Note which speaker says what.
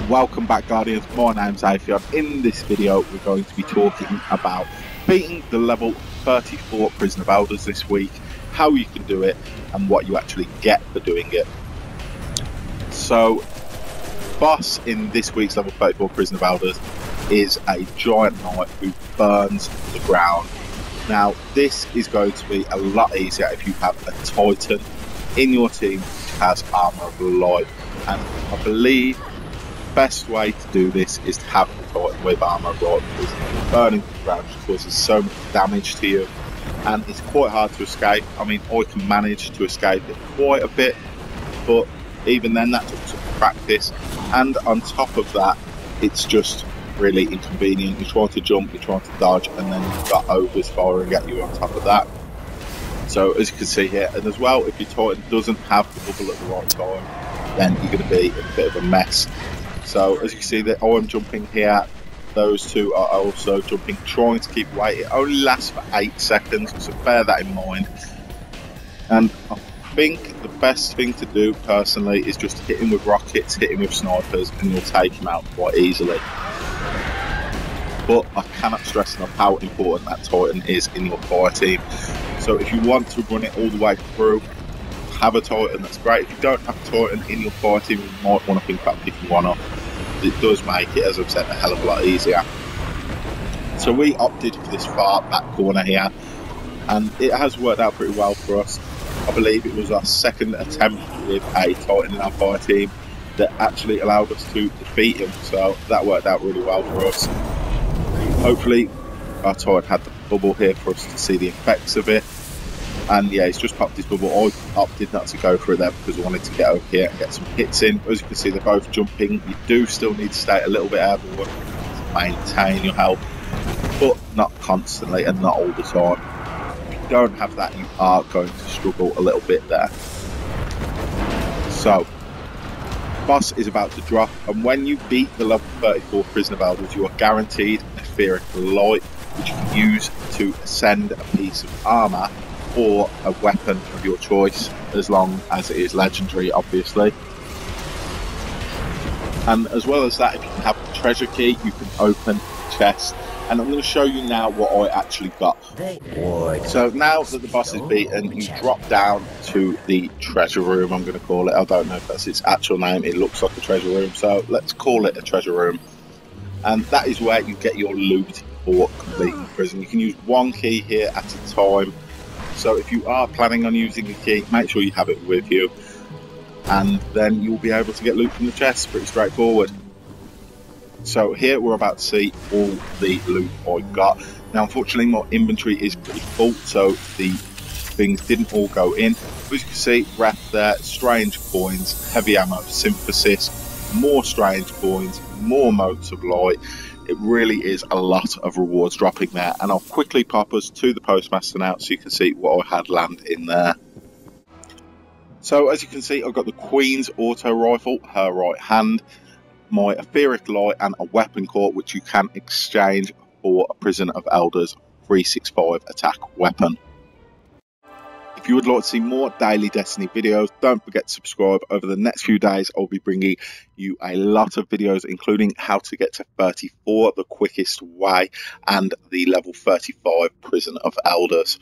Speaker 1: Welcome back, Guardians. My name's Afion. In this video we're going to be talking about beating the level 34 Prison of Elders this week, how you can do it and what you actually get for doing it. So boss in this week's level 34 Prison of Elders is a giant knight who burns the ground. Now this is going to be a lot easier if you have a titan in your team which has armor of light, and I believe best way to do this is to have the titan with armor of light, because burning the ground just causes so much damage to you and it's quite hard to escape. I mean, I can manage to escape it quite a bit, but even then that took some practice, and on top of that it's just really inconvenient. You're trying to jump, you're trying to dodge, and then you've got ogres firing at you on top of that. So as you can see here, and as well, if your titan doesn't have the bubble at the right time, then you're going to be in a bit of a mess. So as you can see that I'm jumping here, those two are also jumping, trying to keep away. It only lasts for 8 seconds, so bear that in mind. And I think the best thing to do personally is just hit him with rockets, hit him with snipers, and you'll take him out quite easily. But I cannot stress enough how important that titan is in your fire team. So if you want to run it all the way through, have a titan, that's great. If you don't have a titan in your fire team, you might want to think about picking one up. It does make it, as I've said, a hell of a lot easier. So we opted for this far back corner here, and it has worked out pretty well for us. I believe it was our second attempt with a titan in our fire team that actually allowed us to defeat him, so that worked out really well for us. Hopefully our titan had the bubble here for us to see the effects of it. And yeah, he's just popped his bubble. I opted not to go for it there because I wanted to get over here and get some hits in. As you can see, they're both jumping. You do still need to stay a little bit airborne to maintain your health, but not constantly and not all the time. If you don't have that, you are going to struggle a little bit there. So boss is about to drop, and when you beat the level 34 Prison of Elders, you are guaranteed an etheric light, which you can use to ascend a piece of armor or a weapon of your choice, as long as it is legendary, obviously. And as well as that, if you can have the treasure key, you can open the chest. And I'm going to show you now what I actually got. So now that the boss is beaten, you drop down to the treasure room, I'm going to call it. I don't know if that's its actual name. It looks like a treasure room, so let's call it a treasure room. And that is where you get your loot for completing prison. You can use one key here at a time. So if you are planning on using the key, make sure you have it with you, and then you'll be able to get loot from the chest. Pretty straightforward. So here we're about to see all the loot I got. Now unfortunately my inventory is pretty full, so the things didn't all go in. As you can see, rep there, strange coins, heavy ammo, synthesis, more strange coins, more motes of light. It really is a lot of rewards dropping there, and I'll quickly pop us to the postmaster now so you can see what I had land in there. So as you can see, I've got the Queen's auto rifle, her right hand, my etheric light, and a weapon core which you can exchange for a Prison of Elders 365 attack weapon. If you would like to see more daily Destiny videos, don't forget to subscribe. Over the next few days, I'll be bringing you a lot of videos, including how to get to 34 the quickest way and the level 35 Prison of Elders.